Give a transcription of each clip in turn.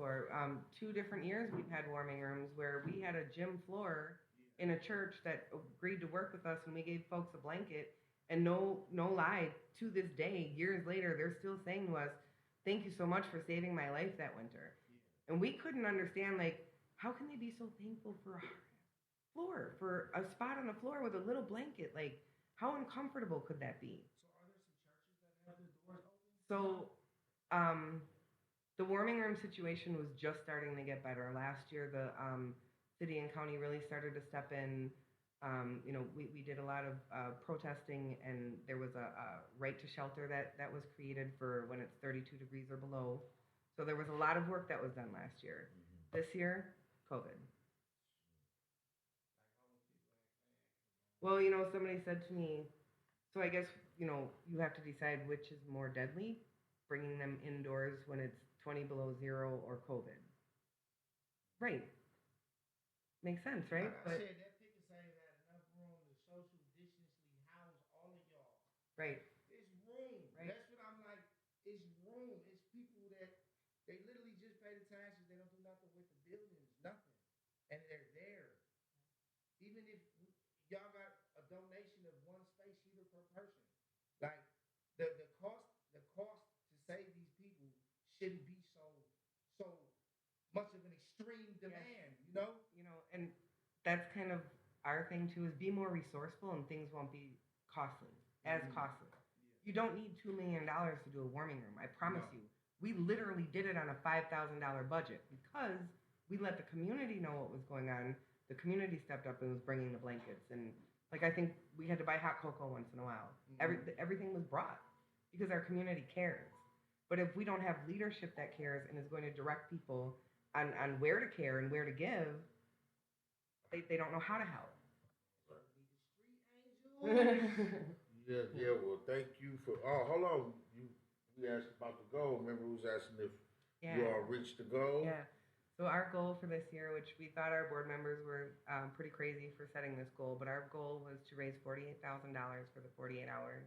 before. 2 different years we've had warming rooms where we had a gym floor in a church that agreed to work with us, and we gave folks a blanket. And no lie, to this day, years later, they're still saying to us, "Thank you so much for saving my life that winter." And we couldn't understand, like, how can they be so thankful for a floor, for a spot on the floor with a little blanket? Like, how uncomfortable could that be? So, um, the warming room situation was just starting to get better. Last year, the city and county really started to step in. We did a lot of protesting, and there was a right to shelter that was created for when it's 32 degrees or below. So there was a lot of work that was done last year. This year, COVID. Well, somebody said to me, so I guess, you have to decide which is more deadly, bringing them indoors when it's 20 below zero or COVID. Right. Makes sense, right? But right, right. And that's kind of our thing too, is be more resourceful and things won't be costly, as costly. You don't need $2 million to do a warming room. I promise you. We literally did it on a $5,000 budget because we let the community know what was going on. The community stepped up and was bringing the blankets, and like I think we had to buy hot cocoa once in a while. Everything was brought because our community cares. But if we don't have leadership that cares and is going to direct people on where to care and where to give, they don't know how to help. Yeah, yeah. Well, thank you for. Oh, hold on. We asked about the goal. Remember, who was asking if Yeah. you all reached the goal? Yeah. So our goal for this year, which we thought our board members were pretty crazy for setting this goal, but our goal was to raise $48,000 for the 48 hours.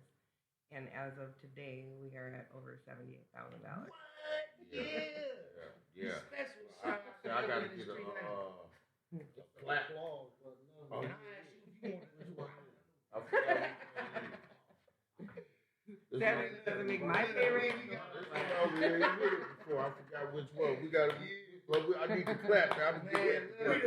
And as of today, we are at over $78,000. Yeah, yeah, yeah. I gotta get a black log. Oh, I forgot. That doesn't make my pay rate. We ain't hit it before. I forgot which one. We got. Well, I need to clap. I'm getting right.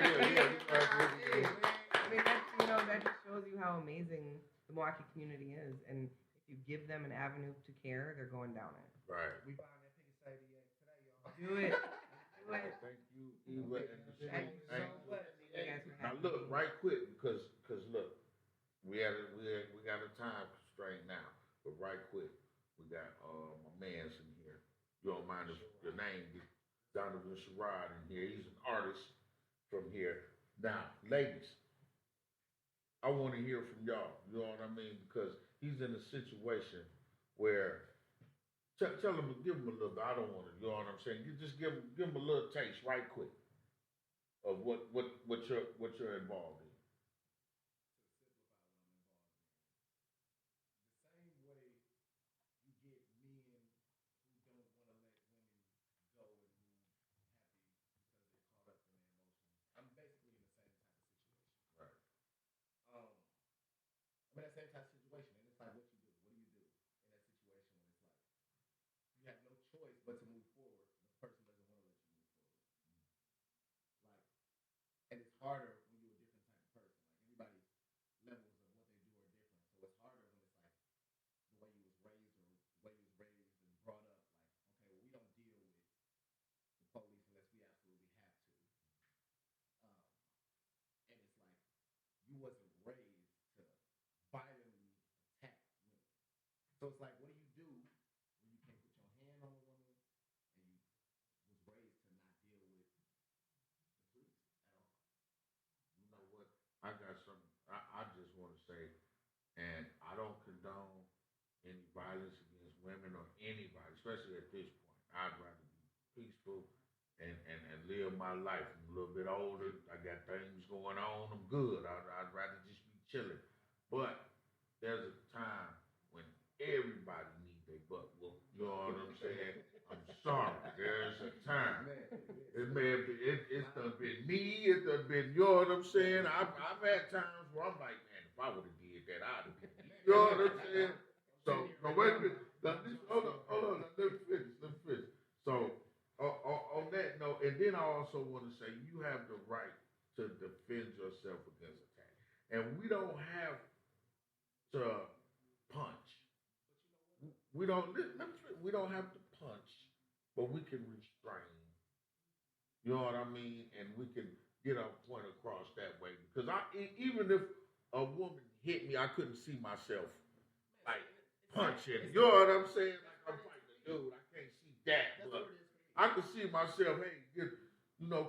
Yeah. I mean, that just shows you how amazing the Milwaukee community is, and if you give them an avenue to care, they're going down it. Right. Do it. Do it. Thank you, Eva, and the Thank you so much. You guys were Now happy. look, right quick, because look, we got a time constraint now, but right quick, we got my man's in here. You don't mind if your name is Donovan Sherrod in here. He's an artist from here. Now, ladies, I want to hear from y'all. You know what I mean? Because he's in a situation where tell him, give him a little bit. I don't want to. You know what I'm saying? You just give him a little taste, right quick, of what you're involved in. Right. You know what? I got some. I just want to say, and I don't condone any violence against women or anybody, especially at this point. I'd rather be peaceful and live my life. I'm a little bit older. I got things going on. I'm good. I'd rather just be chilling. But there's a time when everybody needs their butt whooped. You know what I'm saying? I'm sorry. There's a man, it's done been me. It done been, you know what I'm saying? I've had times where I'm like, man, if I would have did that, I'd have been. You know what I'm saying? So wait a minute. Hold on. Let me finish. So on that note, and then I also want to say you have the right to defend yourself against attack, and we don't have to punch. We don't. We don't have to punch, but we can restrain. You know what I mean? And we can get our point across that way. Because even if a woman hit me, I couldn't see myself like punching. You know what I'm saying? Like I'm fighting a dude. I can't see that, but I can see myself. Hey,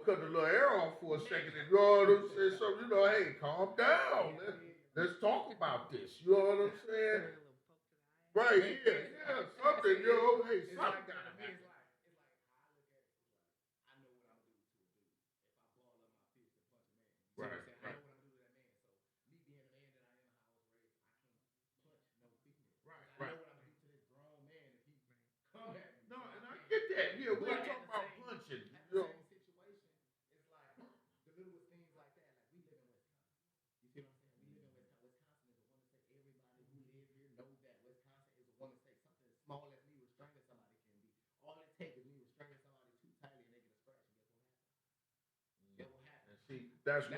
cut a little air off for a second. And you know what I'm saying? So hey, calm down. Let's talk about this. You know what I'm saying? Right? Yeah. Something. Hey, something gotta happen. Right. Right. No, and I get that. Yeah, we're talking about punching. And see, that's why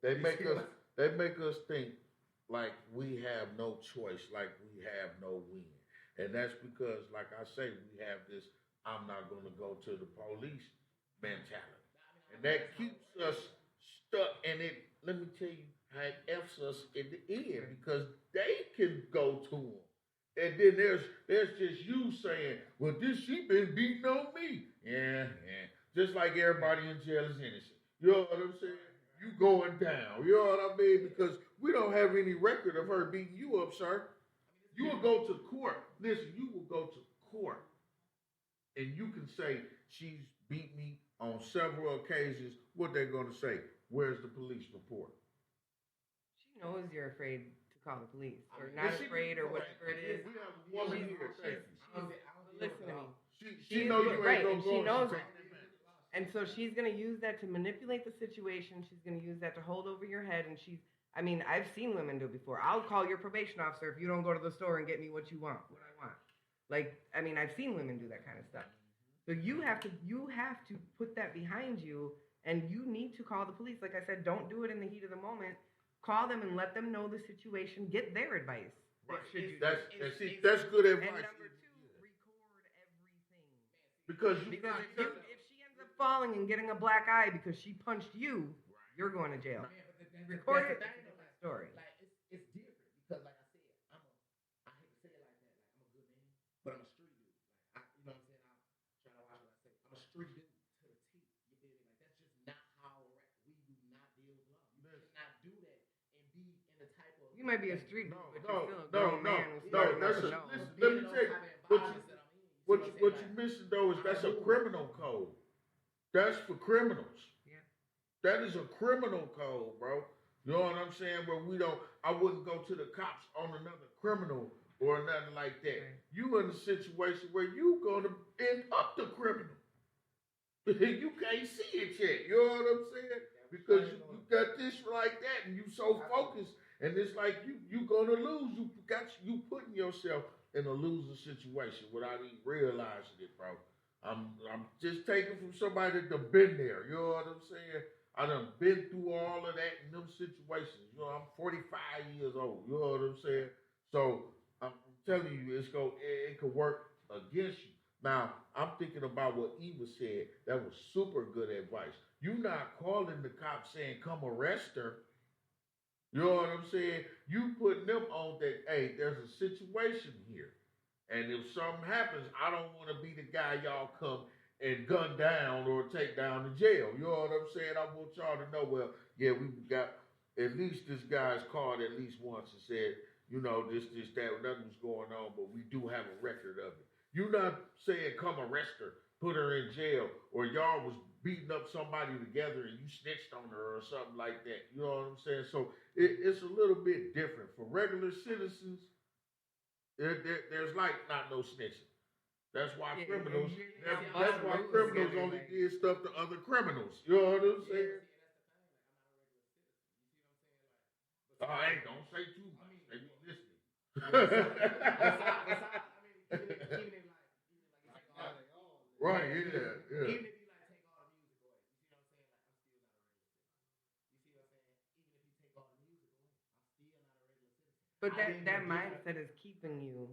they make us think like we have no choice, like we have no win. And that's because, like I say, we have this I'm not gonna go to the police mentality. And that keeps us stuck and it let me tell you how it F's us in the end because they can go to them. And then there's just you saying, well, this she been beating on me. Yeah. Just like everybody in jail is innocent. You know what I'm saying? You going down. You know what I mean? Because we don't have any record of her beating you up, sir. You will go to court. Listen, you will go to court and you can say she's beat me on several occasions. What they're going to say? Where's the police report? She knows you're afraid to call the police or not afraid or whatever it is. We have a woman here. Listen to me. She knows you ain't gonna go. She knows. And so she's going to use that to manipulate the situation. She's going to use that to hold over your head. And I've seen women do it before. I'll call your probation officer if you don't go to the store and get me what I want. I've seen women do that kind of stuff. So you have to put that behind you and you need to call the police. Like I said, don't do it in the heat of the moment. Call them and let them know the situation. Get their advice. Right. That's good advice. And number two, record everything. Because if she ends up falling and getting a black eye because she punched you, you're going to jail. Record it. Story. Like it's different because, like I said, I hate to say it like that. Like I'm a good man, but I'm a street dude. Like you know what I'm saying? I'm trying to watch what I say. I'm a street dude to the T. You feel me? Like that's just not how we do not deal with law. You cannot do that and be in the type of. You might be a street dude, but you're still a grown man. Listen, let me tell you what you missing though is that's a criminal code. That's for criminals. Yeah. That is a criminal code, bro. You know what I'm saying? Where I wouldn't go to the cops on another criminal or nothing like that. Right. You in a situation where you gonna end up the criminal. You can't see it yet. You know what I'm saying? Because you got this like that, and you so focused, and it's like you gonna lose. You putting yourself in a losing situation without even realizing it, bro. I'm just taking from somebody that been there. You know what I'm saying? I done been through all of that in them situations. I'm 45 years old. You know what I'm saying? So I'm telling you, it could work against you. Now, I'm thinking about what Eva said. That was super good advice. You not calling the cops saying, come arrest her. You know what I'm saying? You putting them on that, hey, there's a situation here. And if something happens, I don't want to be the guy y'all come and gun down or take down to jail. You know what I'm saying? I want y'all to know, well, yeah, we got, at least this guy's called at least once and said, this, that, nothing's going on, but we do have a record of it. You not saying come arrest her, put her in jail, or y'all was beating up somebody together and you snitched on her or something like that. You know what I'm saying? So it's a little bit different. For regular citizens, there's like not no snitching. That's why criminals. That's why criminals only did did stuff to other criminals. You know what I'm saying? Oh, hey, don't say too much. They be listening. Right, yeah, yeah. Even if you like take all the music away, you see what I'm saying? Like I'm still not a regular citizen. You see what I'm saying? Even if you take all the music away, I'm still not a regular citizen. But I that didn't that even do mindset is keeping you.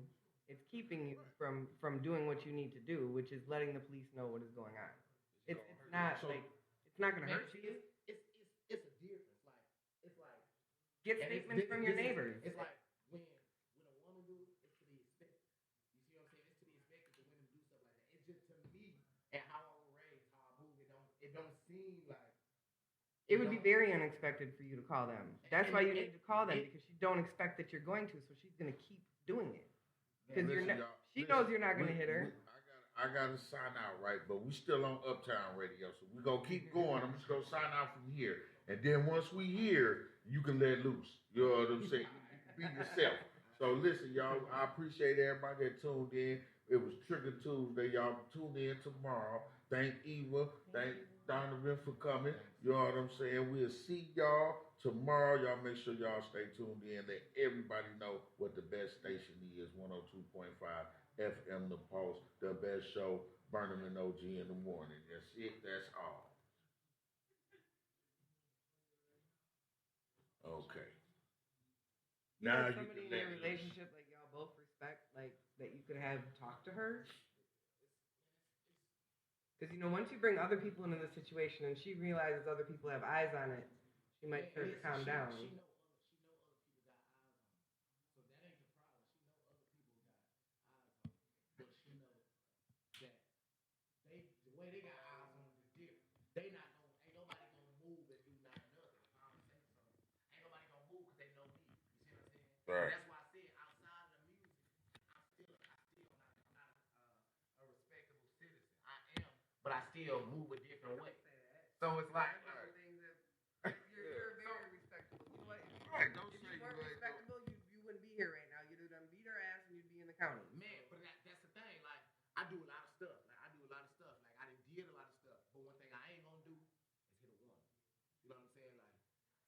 It's keeping you from doing what you need to do, which is letting the police know what is going on. It's not So- like it's not gonna Man, hurt you. it's a difference. Like it's like Get and it's- statements from your neighbors. It's like when a woman do it, it's to be expected. You see what I'm saying? It's to be expected for women to do stuff like that. It's just to me and how I was raised, how I move. It don't seem like It would be very unexpected for you to call them. That's why you need to call them because you don't expect that you're going to, so she's gonna keep doing it. Because you're Listen, not. y'all, She listen, knows you're not gonna hit her. I gotta sign out, right? But we still on Uptown Radio, so we gonna keep going. I'm just gonna sign out from here, and then once we here, you can let loose. You know what I'm saying? You can be yourself. So listen, y'all. I appreciate everybody that tuned in. It was Trigger Tuesday. Y'all tune in tomorrow. Thank Eva. Thank Donovan for coming. You know what I'm saying? We'll see y'all tomorrow. Y'all make sure y'all stay tuned in. Let everybody know what the best station is. 102.5 FM The Pulse. The best show. Burnham and OG in the morning. That's it. That's all. Okay. You Now have you somebody can in let your loose. relationship like y'all both respect, like that you could have talk to her. Because once you bring other people into the situation and she realizes other people have eyes on it, she might start to calm down. She know other people got eyes on her. So that ain't the problem. She know other people got eyes on her. But she know that the way they got eyes on her is different. They not gonna ain't nobody gonna move and do nothing other. Ain't nobody gonna move because they know me. You see what I'm saying? Right. And that's why I said outside of the music, I'm not a respectable citizen. I am, but I still move a different way. So it's like You're very respectable. You know what? Right, don't If say you weren't you ain't respectable, you wouldn't be here right now. You'd have done beat her ass and you'd be in the county. man, but that's the thing. Like I do a lot of stuff. Like I do a lot of stuff. Like I did a lot of stuff. But one thing I ain't gonna do is hit a woman. You know what I'm saying? Like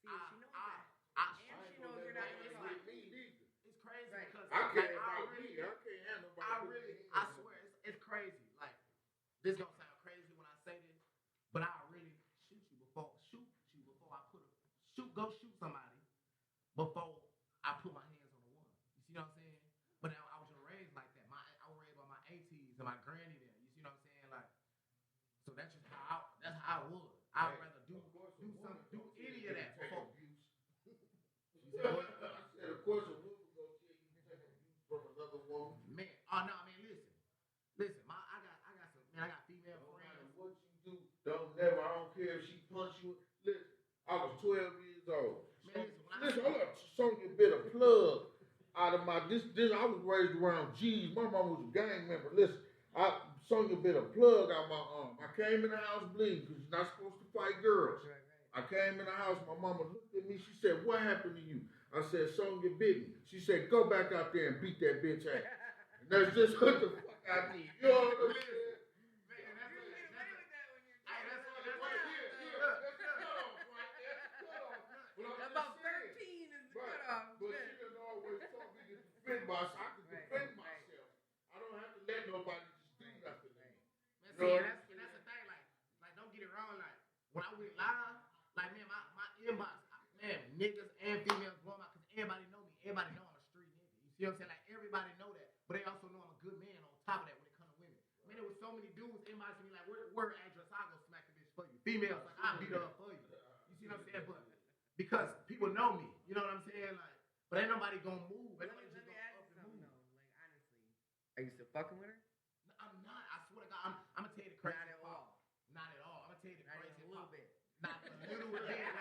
See, she knows that. and she knows you're not gonna talk. It's crazy Right. because I care like, about me. I can't have nobody. I swear it's crazy. Like this gonna sound crazy when I say this, but I really shoot you before I go shoot somebody before I put my hands on a woman. You see what I'm saying? But I was just raised like that. I was raised by my aunties and my granny there. You see what I'm saying? Like so that's just how I was. I'd rather do any of that before. I said, of course, a woman gonna tell you to take abuse from another woman. Man, listen. I got female No matter friends. what you do, I don't care if she punch you. Listen, I was 12 years old. Man, Listen, hold up, Sonya bit a plug out of my this. I was raised around G's. My mom was a gang member. Listen, Sonya bit a plug out my arm. I came in the house bleeding because you're not supposed to fight girls. Right. I came in the house, my mama looked at me, she said, what happened to you? I said, Sonya bit me. She said, go back out there and beat that bitch ass. And that's just what the fuck I need. You know what I'm saying? About 13 is the cutoff. But she done always taught me to defend myself. I can defend myself. I don't have to let nobody just do nothing to me. Man, see, and that's the thing. Like, don't get it wrong. Like, when I went live, like, man, my inbox, man, niggas and females blow my, because everybody know me. Everybody know I'm a street nigga. You see what I'm saying? Like, everybody know that. But they also know I'm a good man on top of that when it comes to women. Man, there was so many dudes inboxing me like, where address? I'll go smack the bitch for you. Females, like, I'll beat her up for you. You see what I'm saying? But because people know me. You know what I'm saying? Like, but ain't nobody gonna move. But Ain't let nobody me just ask gonna you up and something move. though. Like honestly, are you still fucking with her? No, I'm not. I swear to God, I'm gonna tell you the crazy Not at part. all. Not at all. I'm gonna tell you the Not crazy even a little part. bit. Not a little bit.